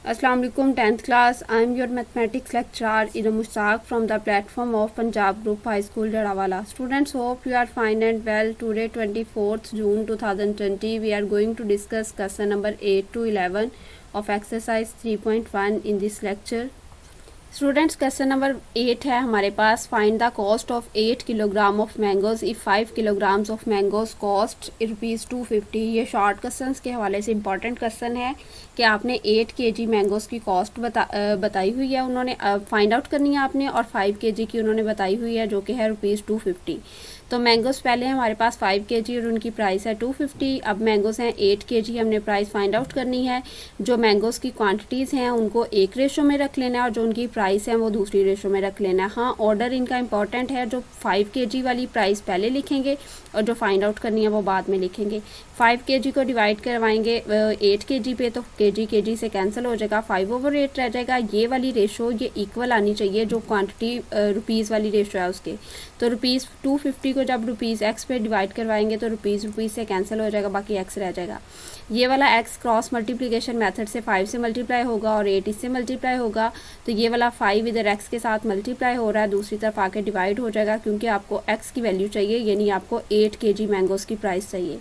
Assalamu alaikum 10th class. I am your mathematics lecturer Ira Mushtaq from the platform of Punjab Group High School Jarawala. Students, hope you are fine and well. Today 24th June 2020 we are going to discuss question number 8 to 11 of exercise 3.1 in this lecture. Students question number 8 है हमारे पास. Find the cost of 8 kilogram of mangoes if 5 kilograms of mangoes cost ₹250. ये short question के हवाले से important question है कि आपने 8 kg मैंगोज की कॉस्ट बताई हुई है, उन्होंने फाइंड आउट करनी है आपने, और 5 kg की उन्होंने बताई हुई है जो कि है ₹250. तो मैंगोज़ पहले हमारे पास 5 kg और उनकी प्राइस है 250. अब मैंगोज़ हैं 8 kg, हमने प्राइस फाइंड आउट करनी है. जो मैंगोज़ की क्वांटिटीज़ हैं उनको एक रेशो में रख लेना है और जो उनकी प्राइस है वो दूसरी रेशो में रख लेना है. हाँ, ऑर्डर इनका इंपॉर्टेंट है. जो 5 kg वाली प्राइस पहले लिखेंगे और जो फाइंड आउट करनी है वो बाद में लिखेंगे. 5 kg को डिवाइड करवाएंगे 8 kg पे तो kg से कैंसिल हो जाएगा, 5/8 रह जाएगा. ये वाली रेशो ये इक्वल आनी चाहिए जो क्वांटिटी रुपीज़ वाली रेशो है उसके. तो ₹250 को जब ₹x पे डिवाइड करवाएंगे तो रुपीज़ से कैंसिल हो जाएगा, बाकी x रह जाएगा. ये वाला x क्रॉस मल्टीप्लिकेशन मेथड से 5 से मल्टीप्लाई होगा और 8 इससे मल्टीप्लाई होगा. तो ये वाला 5 इधर x के साथ मल्टीप्लाई हो रहा है, दूसरी तरफ आके डिवाइड हो जाएगा क्योंकि आपको x की वैल्यू चाहिए, यानी आपको 8 kg मैंगोज़ की प्राइस चाहिए.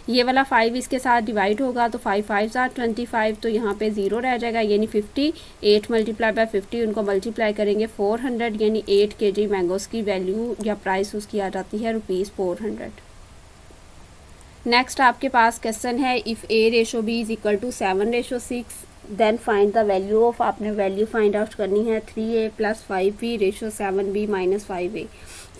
ये वाला 5 इसके साथ डिवाइड होगा तो 5 5 25, तो यहाँ पे 0 रह जाएगा यानी 50. 8 मल्टीप्लाई बाय 50 उनको मल्टीप्लाई करेंगे 400, यानी 8 kg मैंगोज़ की वैल्यू या प्राइस उसकी आ जाती है ₹400. नेक्स्ट आपके पास क्वेश्चन है if A/B is equal to 7/6 then find the value of. आपने वैल्यू फाइंड आउट करनी है 3A + 5B/7B - 5A.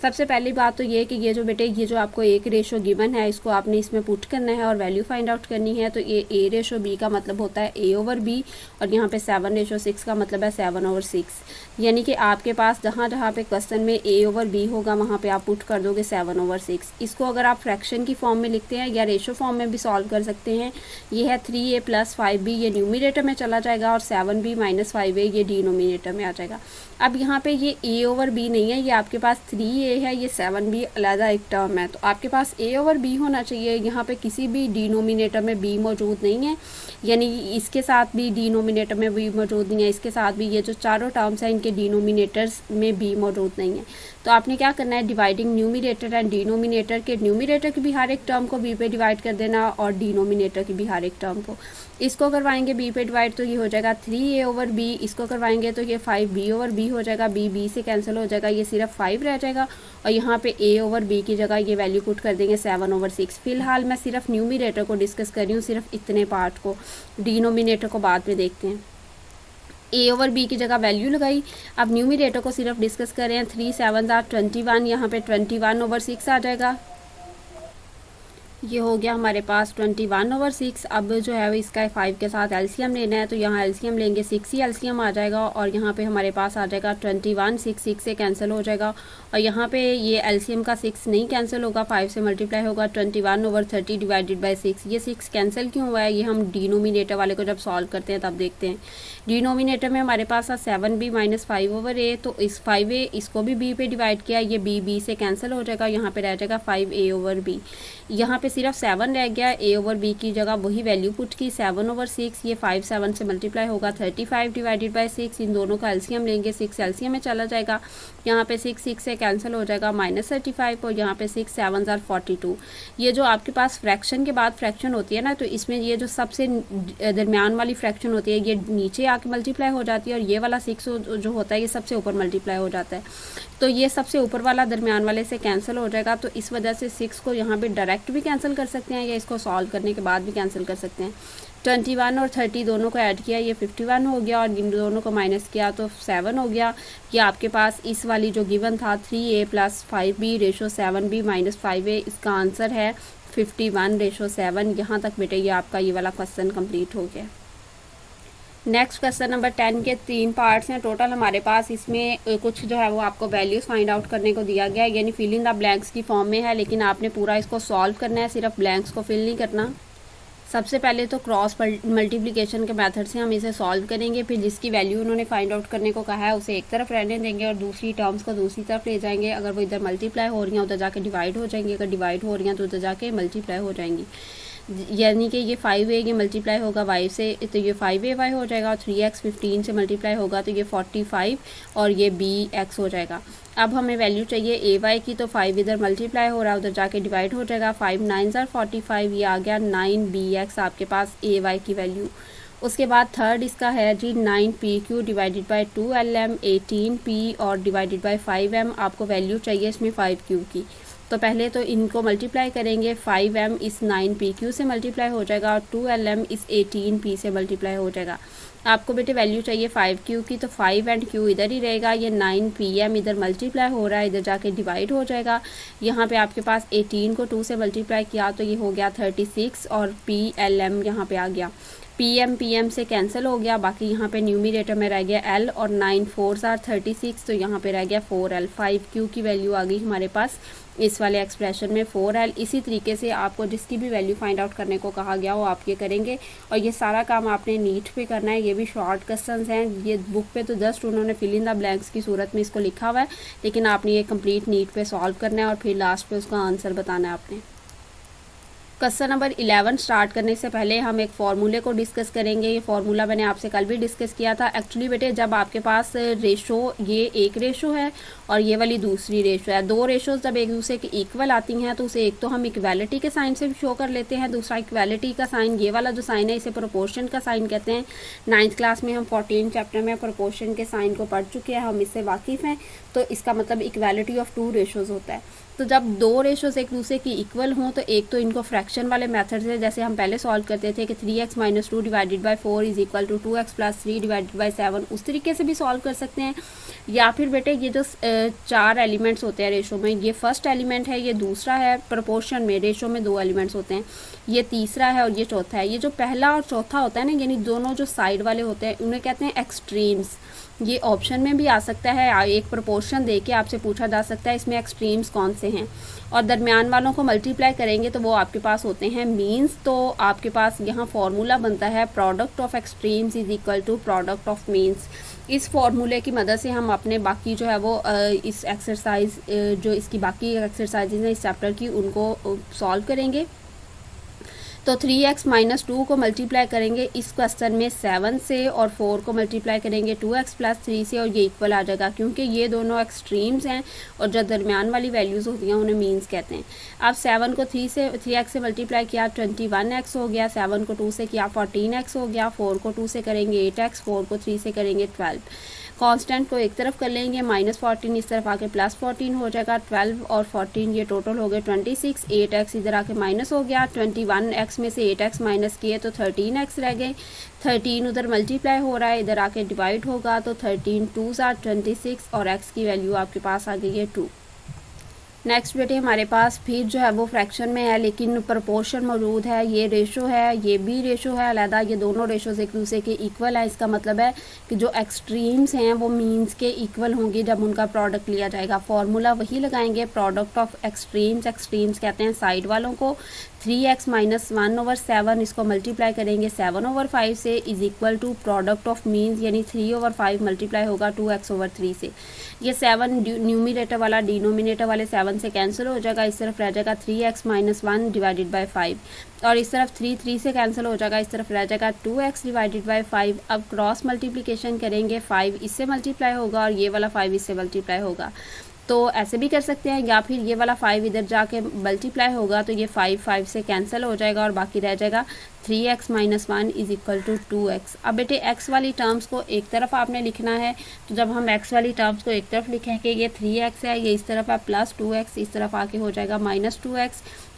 सबसे पहली बात तो ये कि ये जो बेटे ये जो आपको एक रेशो गिवन है इसको आपने इसमें पुट करना है और वैल्यू फाइंड आउट करनी है. तो ये A/B का मतलब होता है A/B और यहाँ पे 7/6 का मतलब है 7/6. यानी कि आपके पास जहाँ जहाँ पे क्वेश्चन में A/B होगा वहाँ पे आप पुट कर दोगे 7/6. इसको अगर आप फ्रैक्शन की फॉर्म में लिखते हैं या रेशो फॉर्म में भी सॉल्व कर सकते हैं. ये है 3A + 5B, ये न्यूमिनेटर में चला जाएगा और 7B - 5A ये डिनोमिनेटर में आ जाएगा. अब यहाँ पे ये A/B नहीं है, ये आपके पास 3A है, ये 7B अलग एक टर्म है. तो आपके पास A/B होना चाहिए. यहाँ पे किसी भी डिनोमिनेटर में B मौजूद नहीं है, यानी इसके साथ भी डिनोमिनेटर में B मौजूद नहीं है, इसके साथ भी. ये जो चारों टर्म्स हैं इनके डिनोमिनेटर्स में B मौजूद नहीं है. तो आपने क्या करना है, डिवाइडिंग न्यूमिनेटर एंड डिनोमिनेटर के न्यूमिनेटर की भी हर एक टर्म को B पे डिवाइड कर देना और डिनोमिनेटर की भी हर एक टर्म को. इसको करवाएंगे B पे डिवाइड तो ये हो जाएगा 3A/B. इसको करवाएंगे तो ये 5B/B हो जाएगा, B से कैंसिल हो जाएगा, ये सिर्फ 5 रह जाएगा. और यहाँ पे A/B की जगह ये वैल्यू पुट कर देंगे 7/6. फिलहाल मैं सिर्फ न्यूमिनेटर को डिस्कस कर रही हूँ, सिर्फ इतने पार्ट को. डिनोमिनेटर को बाद में देखते हैं. A/B की जगह वैल्यू लगाई. अब न्यूमिनेटर को सिर्फ डिस्कस कर रहे हैं. 3 7 21, यहाँ पे 21/6 आ जाएगा. ये हो गया हमारे पास 21/6. अब जो है इसका 5 के साथ एलसीएम लेना है, तो यहाँ एलसीएम लेंगे 6 ही एलसीएम आ जाएगा और यहाँ पे हमारे पास आ जाएगा 21. 6 से कैंसिल हो जाएगा और यहाँ पे ये एलसीएम का 6 नहीं कैंसिल होगा, 5 से मल्टीप्लाई होगा. 21/30 डिवाइडेड बाय 6. ये 6 कैंसिल क्यों हुआ है, ये हम डिनोमिनेटर वाले को जब सॉल्व करते हैं तब देखते हैं. डिनोमिनेटर में हमारे पास 7B - 5/A, तो इस 5A इसको भी B पे डिवाइड किया, ये B से कैंसिल हो जाएगा, यहाँ पे रह जाएगा 5A/B. यहाँ पे सिर्फ 7 रह गया. A/B की जगह वही वैल्यू पुट की 7/6. ये 5 7 से मल्टीप्लाई होगा 35 डिवाइडेड बाय 6. इन दोनों का एलसीएम लेंगे, 6 एलसीएम में चला जाएगा. यहाँ पे 6 से कैंसिल हो जाएगा -35 और यहाँ पे 6 7 42. ये जो आपके पास फ्रैक्शन के बाद फ्रैक्शन होती है ना, तो इसमें ये जो सबसे दरमियान वाली फ्रैक्शन होती है ये नीचे आके मल्टीप्लाई हो जाती है और ये वाला 6 जो होता है ये सबसे ऊपर मल्टीप्लाई हो जाता है. तो ये सबसे ऊपर वाला दरमियान वाले से कैंसिल हो जाएगा. तो इस वजह से 6 को यहाँ पे डायरेक्ट भी कैंसिल कर सकते हैं या इसको सॉल्व करने के बाद भी कैंसिल कर सकते हैं. 21 और 30 दोनों को ऐड किया, ये 51 हो गया और इन दोनों को माइनस किया तो 7 हो गया. ये आपके पास इस वाली जो गिवन था 3A + 5B/7B - 5A, इसका आंसर है 51/7. यहाँ तक बेटे ये आपका ये वाला क्वेश्चन कंप्लीट हो गया. नेक्स्ट क्वेश्चन नंबर 10 के 3 पार्ट्स हैं टोटल हमारे पास. इसमें कुछ जो है वो आपको वैल्यूज़ फाइंड आउट करने को दिया गया है, यानी फिल इन द ब्लैंक्स की फॉर्म में है, लेकिन आपने पूरा इसको सॉल्व करना है, सिर्फ ब्लैंक्स को फिल नहीं करना. सबसे पहले तो क्रॉस मल्टीप्लिकेशन के मेथड से हम इसे सॉल्व करेंगे, फिर जिसकी वैल्यू उन्होंने फाइंड आउट करने को कहा है उसे एक तरफ रहने देंगे और दूसरी टर्म्स को दूसरी तरफ ले जाएंगे. अगर वो इधर मल्टीप्लाई हो रही हैं उधर जाके डिवाइड हो जाएंगी, अगर डिवाइड हो रही हैं तो उधर जाके मल्टीप्लाई हो जाएंगी. यानी कि ये 5a ये मल्टीप्लाई होगा y से तो ये 5ay हो जाएगा, और 3x 15 से मल्टीप्लाई होगा तो ये 45 और ये bx हो जाएगा। अब हमें वैल्यू चाहिए ay की, तो 5 इधर मल्टीप्लाई हो रहा है, उधर जाके डिवाइड हो जाएगा, 5 9 45, ये आ गया 9bx आपके पास ay की वैल्यू। उसके बाद थर्ड इसका है जी 9pq divided by 2lm 18p और डिवाइडेड बाई 5m। आपको वैल्यू चाहिए इसमें 5q की, तो पहले तो इनको मल्टीप्लाई करेंगे, 5m इस 9pq से मल्टीप्लाई हो जाएगा और 2lm इस 18p से मल्टीप्लाई हो जाएगा। आपको बेटे वैल्यू चाहिए 5q की, तो 5 एंड q इधर ही रहेगा, ये 9pm इधर मल्टीप्लाई हो रहा है, इधर जाके डिवाइड हो जाएगा। यहाँ पे आपके पास 18 को 2 से मल्टीप्लाई किया तो ये हो गया 36 और plm यहाँ पे आ गया, pm से कैंसिल हो गया, बाकी यहाँ पे न्यूमरेटर में रह गया l और 9 4s are 36, तो यहाँ पे रह गया 4l। 5q की वैल्यू आ गई हमारे पास इस वाले एक्सप्रेशन में 4l। इसी तरीके से आपको जिसकी भी वैल्यू फाइंड आउट करने को कहा गया हो आप ये करेंगे, और ये सारा काम आपने नीट पे करना है। ये भी शॉर्ट क्वेश्चंस हैं, ये बुक पे तो जस्ट उन्होंने फिल इन द ब्लैंक्स की सूरत में इसको लिखा हुआ है, लेकिन आपने ये कंप्लीट नीट पे सॉल्व करना है और फिर लास्ट पे उसका आंसर बताना है आपने। क्वेश्चन नंबर 11 स्टार्ट करने से पहले हम एक फार्मूले को डिस्कस करेंगे। ये फार्मूला मैंने आपसे कल भी डिस्कस किया था। एक्चुअली बेटे जब आपके पास रेशो, ये एक रेशो है और ये वाली दूसरी रेशो है, दो रेशोज जब एक दूसरे के इक्वल आती हैं तो उसे एक तो हम इक्वालिटी के साइन से भी शो कर लेते हैं, दूसरा इक्वालिटी का साइन, ये वाला जो साइन है इसे प्रोपोर्शन का साइन कहते हैं। 9th क्लास में हम 14 चैप्टर में प्रोपोर्शन के साइन को पढ़ चुके हैं, हम इससे वाकिफ़ हैं। तो इसका मतलब इक्वालिटी ऑफ टू रेशोज होता है। तो जब दो रेशोज एक दूसरे की इक्वल हों तो एक तो इनको फ्रैक्शन वाले मेथड से, जैसे हम पहले सॉल्व करते थे कि 3x - 2 divided by 4 is equal to 2x + 3 divided by 7, उस तरीके से भी सॉल्व कर सकते हैं। या फिर बेटे ये जो 4 एलिमेंट्स होते हैं रेशो में, ये फर्स्ट एलिमेंट है, ये दूसरा है, प्रोपोर्शन में रेशो में 2 एलिमेंट्स होते हैं, ये तीसरा है और ये चौथा है। ये जो पहला और चौथा होता है ना, यानी दोनों जो साइड वाले होते हैं उन्हें कहते हैं एक्सट्रीम्स। ये ऑप्शन में भी आ सकता है, एक प्रोपोर्शन दे के आपसे पूछा जा सकता है इसमें एक्सट्रीम्स कौन से हैं, और दरमियान वालों को मल्टीप्लाई करेंगे तो वो आपके पास होते हैं मीन्स। तो आपके पास यहाँ फॉर्मूला बनता है product of extremes is equal to product of means. इस फॉर्मूले की मदद से हम अपने बाकी जो है वो इस एक्सरसाइज, जो इसकी बाकी एक्सरसाइजेज हैं इस चैप्टर की, उनको सॉल्व करेंगे। तो 3x - 2 को मल्टीप्लाई करेंगे इस क्वेश्चन में 7 से, और 4 को मल्टीप्लाई करेंगे 2x + 3 से, और ये इक्वल आ जाएगा क्योंकि ये दोनों एक्सट्रीम्स हैं और जो दरमियान वाली वैल्यूज़ होती हैं उन्हें मीन्स कहते हैं। अब 7 को 3x से मल्टीप्लाई किया 21x हो गया, 7 को 2 से किया 14x हो गया, 4 को 2 से करेंगे 8x, 4 को 3 से करेंगे 12। कांस्टेंट को एक तरफ कर लेंगे, -14 इस तरफ आके +14 हो जाएगा, 12 और 14 ये टोटल हो गए 26, 8x इधर आके माइनस हो गया, 21x में से 8x माइनस किए तो 13x रह गए, 13 उधर मल्टीप्लाई हो रहा है, इधर आके डिवाइड होगा तो 13 2s are 26 और x की वैल्यू आपके पास आ गई है 2। नेक्स्ट बेटे हमारे पास फिर जो है वो फ्रैक्शन में है लेकिन प्रोपोर्शन मौजूद है, ये रेशो है, ये भी रेशो है अलहदा, ये दोनों रेशोज एक दूसरे के इक्वल है। इसका मतलब है कि जो एक्सट्रीम्स हैं वो मीन्स के इक्वल होंगी जब उनका प्रोडक्ट लिया जाएगा। फॉर्मूला वही लगाएंगे, प्रोडक्ट ऑफ एक्सट्रीम्स, एक्सट्रीम्स कहते हैं साइड वालों को। 3x - 1/7 इसको मल्टीप्लाई करेंगे 7/5 से is equal to product of means, यानी 3/5 मल्टीप्लाई होगा 2x/3 से। ये 7 न्यूमिनेटर वाला डिनोमिनेटर वाले 7 से कैंसिल हो जाएगा, इस तरफ रह जाएगा 3x - 1 डिवाइडेड बाई 5, और इस तरफ 3 से कैंसिल हो जाएगा, इस तरफ रह जाएगा 2x डिवाइडेड बाई 5। अब क्रॉस मल्टीप्लिकेशन करेंगे, 5 इससे मल्टीप्लाई होगा और ये वाला 5 इससे मल्टीप्लाई होगा, तो ऐसे भी कर सकते हैं, या फिर ये वाला 5 इधर जाके मल्टीप्लाई होगा तो ये 5 से कैंसिल हो जाएगा और बाकी रह जाएगा 3x - 1 is equal to 2x। अब बेटे x वाली टर्म्स को एक तरफ आपने लिखना है, तो जब हम x वाली टर्म्स को एक तरफ लिखेंगे, ये 3x है, ये इस तरफ है +2x, इस तरफ आके हो जाएगा -2x,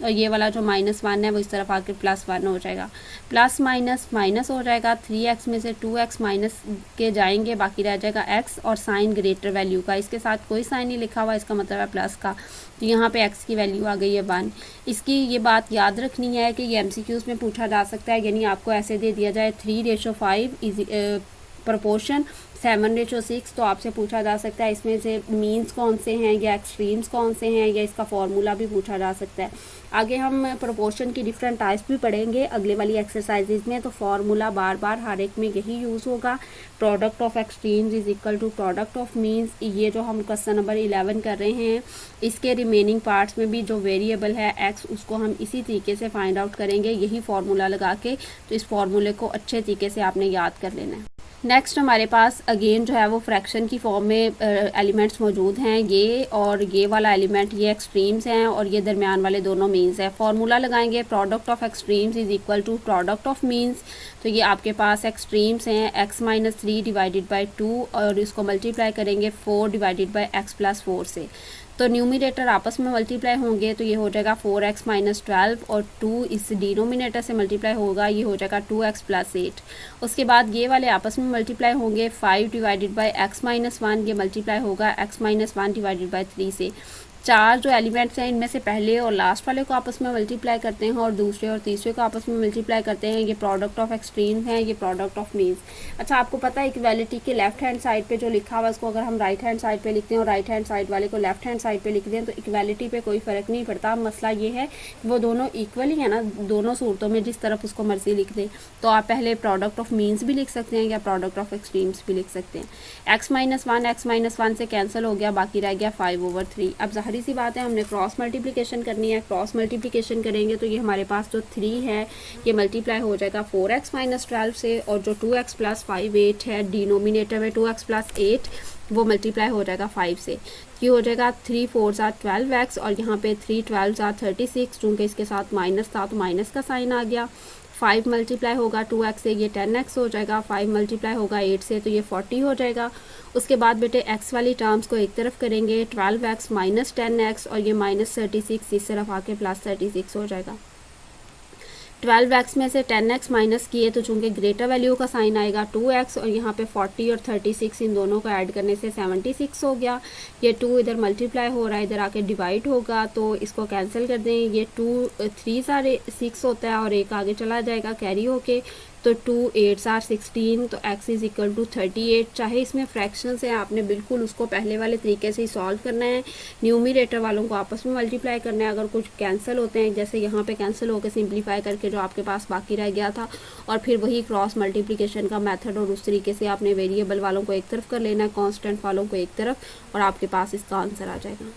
और ये वाला जो -1 है वो इस तरफ आके +1 हो जाएगा, प्लस माइनस माइनस हो जाएगा, 3x में से 2x माइनस के जाएंगे, बाकी रह जाएगा x और साइन ग्रेटर वैल्यू का, इसके साथ कोई साइन नहीं लिखा हुआ, इसका मतलब है प्लस का, तो यहाँ पे x की वैल्यू आ गई है 1। इसकी ये बात याद रखनी है कि ये MCQs में पूछा जा सकता है, यानी आपको ऐसे दे दिया जाए 3/5 प्रोपोर्शन 7:6, तो आपसे पूछा जा सकता है इसमें से मीन्स कौन से हैं या एक्सट्रीम्स कौन से हैं, या इसका फॉर्मूला भी पूछा जा सकता है। आगे हम प्रोपोर्शन की डिफरेंट टाइप्स भी पढ़ेंगे अगले वाली एक्सरसाइजेज में, तो फॉर्मूला बार बार हर एक में यही यूज़ होगा। Product of extremes is equal to product of means. ये जो हम क्वेश्चन नंबर 11 कर रहे हैं, इसके रिमेनिंग पार्ट्स में भी जो वेरिएबल है एक्स, उसको हम इसी तरीके से फाइंड आउट करेंगे, यही फार्मूला लगा के। तो इस फार्मूले को अच्छे तरीके से आपने याद कर लेना है। नेक्स्ट हमारे पास अगेन जो है वो फ्रैक्शन की फॉर्म में एलिमेंट्स मौजूद हैं, ये और ये वाला एलिमेंट, ये एक्सट्रीम्स हैं और ये दरमियान वाले दोनों मीन्स हैं। फार्मूला लगाएंगे product of extremes is equal to product of means. तो ये आपके पास एक्सट्रीम्स हैं x-3 डिवाइडेड बाई 2 और इसको मल्टीप्लाई करेंगे 4 डिवाइडेड बाई x+4 से। तो न्यूमिनेटर आपस में मल्टीप्लाई होंगे तो ये हो जाएगा 4x - 12 और 2 इस डिनोमिनेटर से मल्टीप्लाई होगा, ये हो जाएगा 2x + 8। उसके बाद ये वाले आपस में मल्टीप्लाई होंगे 5 डिवाइडेड बाई x-1, ये मल्टीप्लाई होगा x-1 डिवाइडेड बाई 3 से। चार जो एलिमेंट्स हैं इनमें से पहले और लास्ट वाले को आपस में मल्टीप्लाई करते हैं और दूसरे और तीसरे को आपस में मल्टीप्लाई करते हैं। ये प्रोडक्ट ऑफ एक्सट्रीम्स हैं, ये प्रोडक्ट ऑफ मीन्स। अच्छा, आपको पता है इक्वालिटी के लेफ्ट हैंड साइड पे जो लिखा हुआ है उसको अगर हम राइट हैंड साइड पे लिखते हैं और राइट हैंड साइड वाले को लेफ्ट हैंड साइड पे लिख दें तो इक्वालिटी पे कोई फ़र्क नहीं पड़ता। मसला ये है कि वो दोनों इक्वल ही है ना, दोनों सूरतों में जिस तरफ उसको मर्जी लिख दें। तो आप पहले प्रोडक्ट ऑफ मीन्स भी लिख सकते हैं या प्रोडक्ट ऑफ एक्सट्रीम्स भी लिख सकते हैं। x-1 से कैंसिल हो गया, बाकी रह गया 5/3। अब ज़ाहिर सी बात है हमने क्रॉस मल्टीप्लिकेशन करनी है। क्रॉस मल्टीप्लिकेशन करेंगे तो ये हमारे पास जो 3 है ये मल्टीप्लाई हो जाएगा 4x - 12 से, और जो 2x + 5 8 है डिनोमिनेटर में 2x + 8 वो मल्टीप्लाई हो जाएगा 5 से। ये हो जाएगा 3 4 12x और यहाँ पे 3 12 36, चूँकि इसके साथ माइनस था तो माइनस का साइन आ गया। 5 मल्टीप्लाई होगा 2x से, ये 10x हो जाएगा। 5 मल्टीप्लाई होगा 8 से तो ये 40 हो जाएगा। उसके बाद बेटे x वाली टर्म्स को एक तरफ करेंगे, 12x - 10x और ये -36 इस तरफ आके +36 हो जाएगा। 12x में से 10x माइनस किए तो चूँकि ग्रेटर वैल्यू का साइन आएगा 2x और यहाँ पे 40 और 36 इन दोनों को ऐड करने से 76 हो गया। ये 2 इधर मल्टीप्लाई हो रहा है, इधर आके डिवाइड होगा तो इसको कैंसिल कर दें। ये 2 3 सारे 6 होता है और एक आगे चला जाएगा कैरी होके, तो 2 8 16 तो x इज़ इक्वल टू 38। चाहे इसमें फ्रैक्शन है, आपने बिल्कुल उसको पहले वाले तरीके से ही सॉल्व करना है। न्यूमिनेटर वालों को आपस में मल्टीप्लाई करना है। अगर कुछ कैंसिल होते हैं जैसे यहाँ पे कैंसिल होकर सिंप्लीफाई करके जो आपके पास बाकी रह गया था, और फिर वही क्रॉस मल्टीप्लिकेशन का मेथड और उस तरीके से आपने वेरिएबल वालों को एक तरफ कर लेना है, कॉन्स्टेंट वालों को एक तरफ, और आपके पास इसका आंसर आ जाएगा।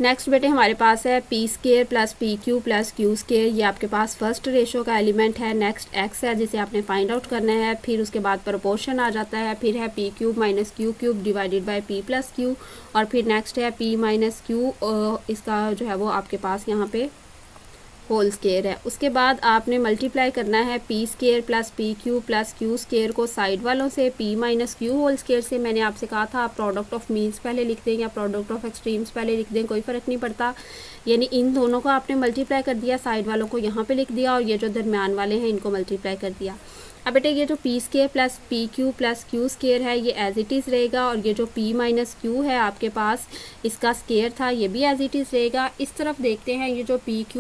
नेक्स्ट बेटे हमारे पास है p² + pq + q²। ये आपके पास फर्स्ट रेशो का एलिमेंट है। नेक्स्ट x है जिसे आपने फाइंड आउट करना है। फिर उसके बाद प्रोपोर्शन आ जाता है। फिर है p³ - q³ divided by p + q, और फिर नेक्स्ट है p - q, इसका जो है वो आपके पास यहाँ पे होल स्केयर है। उसके बाद आपने मल्टीप्लाई करना है p² + pq + q² को साइड वालों से p - q होल स्केयर से। मैंने आपसे कहा था आप प्रोडक्ट ऑफ मीन्स पहले लिख दें या प्रोडक्ट ऑफ एक्सट्रीम्स पहले लिख दें, कोई फ़र्क नहीं पड़ता। यानी इन दोनों को आपने मल्टीप्लाई कर दिया, साइड वालों को यहाँ पे लिख दिया और ये जो दरमियान वाले हैं इनको मल्टीप्लाई कर दिया। अब बेटे ये जो p² + pq + q² है ये एज इट इज़ रहेगा, और ये जो p - q है आपके पास इसका स्केयर था ये भी एज इट इज़ रहेगा। इस तरफ देखते हैं ये जो p³ -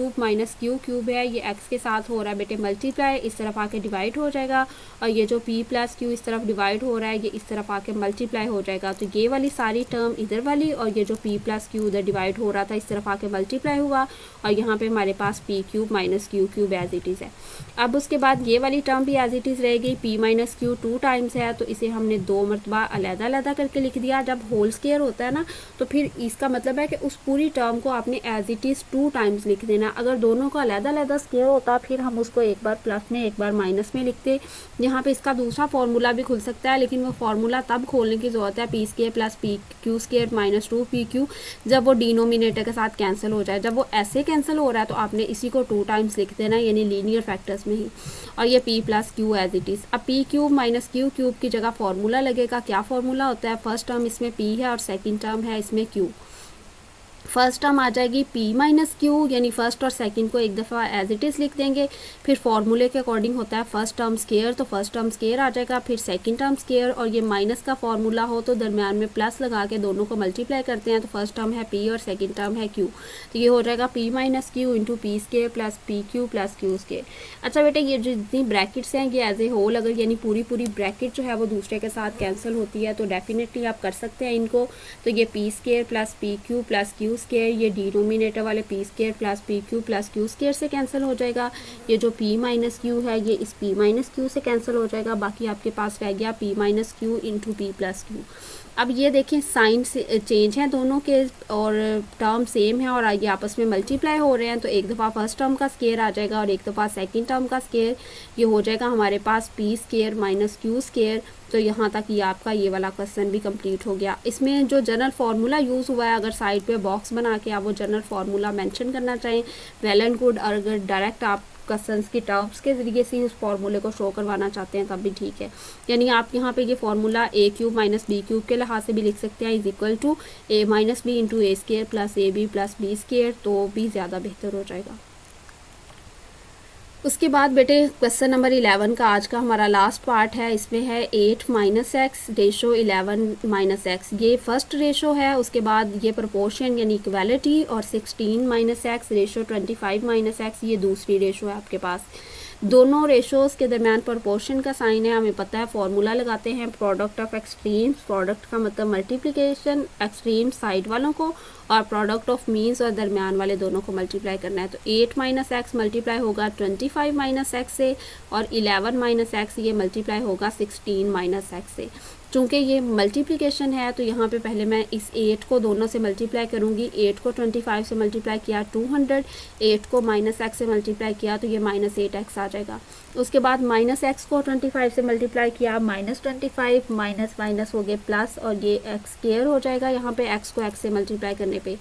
q³ है ये x के साथ हो रहा है बेटे मल्टीप्लाई, इस तरफ आके डिवाइड हो जाएगा, और ये जो p + q इस तरफ डिवाइड हो रहा है ये इस तरफ आके मल्टीप्लाई हो जाएगा। तो ये वाली सारी टर्म इधर वाली, और ये जो p + q उधर डिवाइड हो रहा था इस तरफ आके मल्टीप्लाई हुआ, और यहाँ पे हमारे पास p³ - q³ as it is है। अब उसके बाद ये वाली टर्म भी एज इट इज़ रहेगी। p - q 2 टाइम्स है तो इसे हमने 2 मरतबा अलग-अलग करके लिख दिया। जब होल स्केयर होता है ना तो फिर इसका मतलब है कि उस पूरी टर्म को आपने एज इट इज़ 2 टाइम्स लिख देना। अगर दोनों का अलग-अलग स्केयर होता फिर हम उसको एक बार प्लस में एक बार माइनस में लिखते। यहाँ पे इसका दूसरा फार्मूला भी खुल सकता है, लेकिन वो फार्मूला तब खोलने की ज़रूरत है p² + pq² - 2pq जब वो डिनोमिनेटर के साथ कैंसिल हो जाए। जब वो ऐसे कैंसिल हो रहा है तो आपने इसी को 2 टाइम्स लिख देना, यानी लीनियर फैक्टर्स में ही, और ये p + q as it is. अब p³ - q³ की जगह फार्मूला लगेगा। क्या फार्मूला होता है? फर्स्ट टर्म इसमें p है और सेकंड टर्म है इसमें q। फर्स्ट टर्म आ जाएगी p माइनस क्यू, यानी फर्स्ट और सेकंड को एक दफ़ा एज इट इज़ लिख देंगे। फिर फार्मूले के अकॉर्डिंग होता है फर्स्ट टर्म स्केयर, तो फर्स्ट टर्म स्केयर आ जाएगा, फिर सेकंड टर्म स्केयर, और ये माइनस का फार्मूला हो तो दरमियान में प्लस लगा के दोनों को मल्टीप्लाई करते हैं, तो फर्स्ट टर्म है p और सेकंड टर्म है q, तो ये हो जाएगा p minus Q into P square plus P Q plus Q square. अच्छा बेटे, ये जो जितनी ब्रैकेट्स हैं ये एज ए होल, अगर यानी पूरी ब्रैकेट जो है वो दूसरे के साथ कैंसिल होती है तो डेफिनेटली आप कर सकते हैं इनको। तो ये P square plus P Q plus Q square, ये डिनोमिनेटर वाले P square plus P Q plus Q square से कैंसिल हो जाएगा। ये जो p माइनस क्यू है ये इस p माइनस क्यू से कैंसिल हो जाएगा। बाकी आपके पास रह गया p minus Q into P plus Q. अब ये देखें साइन से चेंज हैं दोनों के और टर्म सेम है और ये आपस में मल्टीप्लाई हो रहे हैं, तो एक दफ़ा फर्स्ट टर्म का स्केयर आ जाएगा और एक दफ़ा सेकंड टर्म का स्केयर। ये हो जाएगा हमारे पास p square minus Q square. तो यहाँ तक ये आपका ये वाला क्वेश्चन भी कंप्लीट हो गया। इसमें जो जनरल फार्मूला यूज़ हुआ है, अगर साइड पे बॉक्स बना के आप वो जनरल फार्मूला मेंशन करना चाहें वेल एंड गुड, और अगर डायरेक्ट आप क्वेश्चंस की टर्म्स के ज़रिए से उस फार्मूले को शो करवाना चाहते हैं तब भी ठीक है। यानी आप यहाँ पे ये formula A cube minus B cube के लिहाज से भी लिख सकते हैं, is equal to A minus B into A square plus A B plus B square, तो भी ज़्यादा बेहतर हो जाएगा। उसके बाद बेटे क्वेश्चन नंबर 11 का आज का हमारा लास्ट पार्ट है। इसमें है 8 minus x ratio 11 minus x, ये फर्स्ट रेशो है। उसके बाद ये प्रोपोर्शन यानी इक्वालिटी, और 16 minus x ratio 25 minus x, ये दूसरी रेशो है आपके पास। दोनों रेशोज़ के दरमियान प्रोपोर्शन का साइन है, हमें पता है फॉर्मूला लगाते हैं प्रोडक्ट ऑफ एक्सट्रीम्स। प्रोडक्ट का मतलब मल्टीप्लिकेशन, एक्सट्रीम साइड वालों को, और प्रोडक्ट ऑफ मीन्स और दरमियान वाले दोनों को मल्टीप्लाई करना है। तो 8 माइनस एक्स मल्टीप्लाई होगा 25 माइनस एक्स से, और 11 माइनस एक्स ये मल्टीप्लाई होगा 16 माइनस एक्स से। चूँकि ये मल्टीप्लिकेशन है तो यहाँ पे पहले मैं इस 8 को दोनों से मल्टीप्लाई करूँगी। 8 को 25 से मल्टीप्लाई किया 200, 8 को माइनस एक्स से मल्टीप्लाई किया तो ये माइनस 8x आ जाएगा। उसके बाद माइनस एक्स को 25 से मल्टीप्लाई किया माइनस 25, माइनस माइनस हो गए प्लस, और ये एक्स स्क्वायर हो जाएगा। यहाँ पे एक्स को एक्स से मल्टीप्लाई करने पे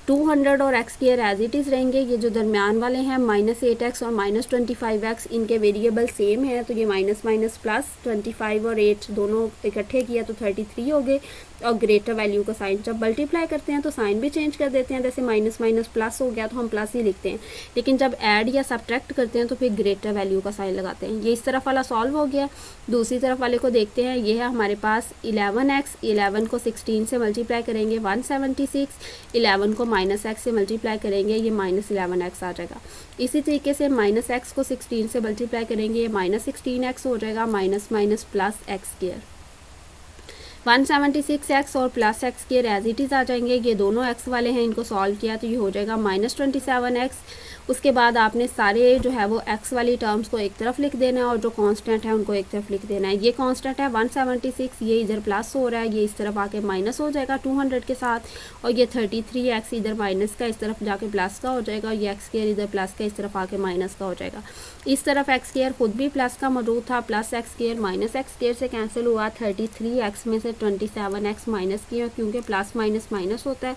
200 और X square as it is रहेंगे। ये जो दरमियान वाले हैं माइनस 8x और माइनस 25x, इनके वेरिएबल सेम है, तो ये माइनस माइनस प्लस 25 और 8 दोनों इकट्ठे किया तो 33 हो गए। और ग्रेटर वैल्यू का साइन जब मल्टीप्लाई करते हैं तो साइन भी चेंज कर देते हैं, जैसे माइनस माइनस प्लस हो गया तो हम प्लस ही लिखते हैं, लेकिन जब ऐड या सब्ट्रैक्ट करते हैं तो फिर ग्रेटर वैल्यू का साइन लगाते हैं। ये इस तरफ वाला सॉल्व हो गया। दूसरी तरफ वाले को देखते हैं। ये है हमारे पास 11x, 11 को 16 से मल्टीप्लाई करेंगे 176, 11 को माइनस एक्स से मल्टीप्लाई करेंगे ये माइनस 11x आ जाएगा। इसी तरीके से माइनस एक्स को 16 से मल्टीप्लाई करेंगे ये माइनस 16x हो जाएगा, minus minus plus X square. 176x और plus X square as it is आ जाएंगे। ये दोनों x वाले हैं, इनको सॉल्व किया तो ये हो जाएगा माइनस 27x। उसके बाद आपने सारे जो है वो x वाली टर्म्स को एक तरफ लिख देना है और जो कांस्टेंट है उनको एक तरफ लिख देना है। ये कांस्टेंट है 176, ये इधर प्लस हो रहा है, ये इस तरफ आके माइनस हो जाएगा 200 के साथ, और ये 33x इधर माइनस का इस तरफ जाके प्लस का हो जाएगा, और ये एक्स स्क्वायर इधर प्लस का इस तरफ आके माइनस का हो जाएगा। इस तरफ एक्स स्क्वायर खुद भी प्लस का मौजूद था, plus X square minus x square से कैंसिल हुआ। 33x में से 27x माइनस किया क्योंकि प्लस माइनस माइनस होता है,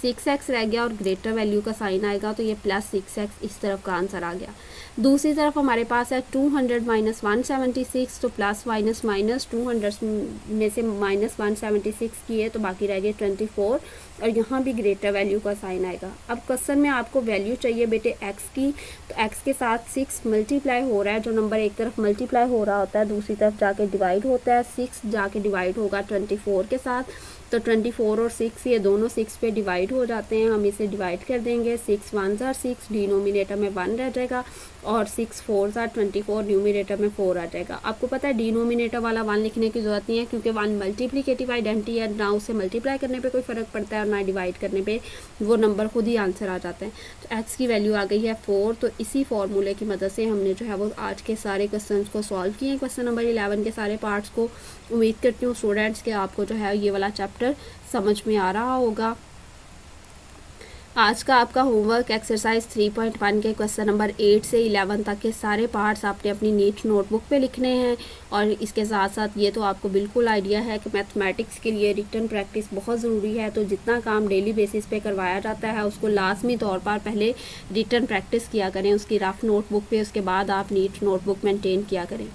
6x रह गया और ग्रेटर वैल्यू का साइन आएगा तो ये प्लस 6x इस तरफ का आंसर आ गया। दूसरी तरफ हमारे पास है 200 माइनस 176, तो प्लस माइनस माइनस 200 में से माइनस 176 किए तो बाकी रह गए 24, और यहाँ भी ग्रेटर वैल्यू का साइन आएगा। अब क्वेश्चन में आपको वैल्यू चाहिए बेटे x की, तो x के साथ 6 मल्टीप्लाई हो रहा है। जो नंबर एक तरफ मल्टीप्लाई हो रहा होता है दूसरी तरफ जाके डिवाइड होता है। 6 जाके डिवाइड होगा 24 के साथ, तो 24 और 6 ये दोनों 6 पे डिवाइड हो जाते हैं। हम इसे डिवाइड कर देंगे, 6 1 ज़ार 6, डिनोमिनेटर में 1 रह जाएगा, और 6 4 ज़ार 24, न्यूमिनेटर में 4 आ जाएगा। आपको पता है डिनोमिनेटर वाला 1 लिखने की ज़रूरत नहीं है क्योंकि 1 मल्टीप्लिकेटिव आइडेंटिटी है, ना उसे मल्टीप्लाई करने पे कोई फ़र्क पड़ता है और ना डिवाइड करने पे, वो नंबर खुद ही आंसर आ जाता है। तो एक्स की वैल्यू आ गई है 4। तो इसी फॉर्मूले की मदद से हमने जो है वो आज के सारे क्वेश्चन को सॉल्व किए, क्वेश्चन नंबर 11 के सारे पार्ट्स को। उम्मीद करती हूँ स्टूडेंट्स के आपको जो है ये वाला चैप्टर समझ में आ रहा होगा। आज का आपका होमवर्क एक्सरसाइज 3.1 के क्वेश्चन नंबर 8 से 11 तक के सारे पार्ट्स आपने अपनी नीट नोटबुक पे लिखने हैं, और इसके साथ साथ ये तो आपको बिल्कुल आइडिया है कि मैथमेटिक्स के लिए रिटन प्रैक्टिस बहुत ज़रूरी है। तो जितना काम डेली बेसिस पे करवाया जाता है उसको लाजमी तौर पर पहले रिटन प्रैक्टिस किया करें उसकी रफ नोटबुक पे, उसके बाद आप नीट नोटबुक मेंटेन किया करें।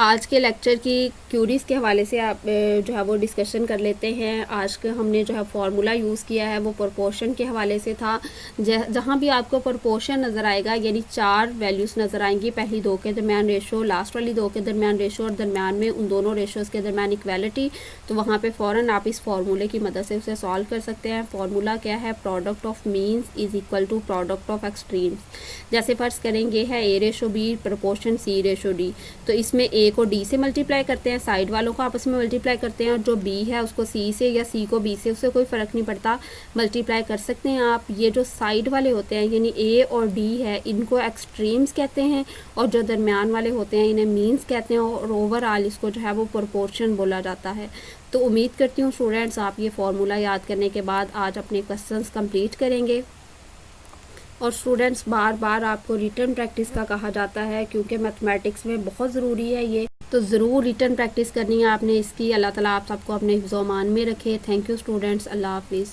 आज के लेक्चर की क्यूरीज़ के हवाले से आप जो है वो डिस्कशन कर लेते हैं। आज का हमने जो है फार्मूला यूज़ किया है वो प्रोपोर्शन के हवाले से था। जहाँ भी आपको प्रोपोर्शन नज़र आएगा यानी 4 वैल्यूज़ नज़र आएंगी, पहली 2 के दरमियान रेशो, लास्ट वाली 2 के दरमियान रेशो और दरमियान में उन दोनों रेशोज़ के दरमियान इक्वालिटी, तो वहाँ पे फ़ौरन आप इस फार्मूले की मदद से उसे सॉल्व कर सकते हैं। फार्मूला क्या है? Product of means is equal to product of extremes. जैसे फ़र्ज़ करेंगे है A ratio B proportion C ratio D, तो इसमें A को D से मल्टीप्लाई करते हैं, साइड वालों को आपस में मल्टीप्लाई करते हैं, और जो B है उसको C से या C को B से, उससे कोई फ़र्क नहीं पड़ता, मल्टीप्लाई कर सकते हैं आप। ये जो साइड वाले होते हैं यानी A और D है, इनको एक्सट्रीम्स कहते हैं, और जो दरमियान वाले होते हैं इन्हें मीन्स कहते हैं, और ओवरऑल इसको जो है वो प्रोपोर्शन बोला जाता है। तो उम्मीद करती हूँ स्टूडेंट्स आप ये फार्मूला याद करने के बाद आज अपने क्वेश्चंस कंप्लीट करेंगे। और स्टूडेंट्स बार बार आपको रिटन प्रैक्टिस का कहा जाता है क्योंकि मैथमेटिक्स में बहुत ज़रूरी है ये, तो ज़रूर रिटन प्रैक्टिस करनी है आपने इसकी। अल्लाह ताला आप सबको अपने हिफ्ज़-ओ-मान में रखे। थैंक यू स्टूडेंट्स, अल्लाह हाफिज़।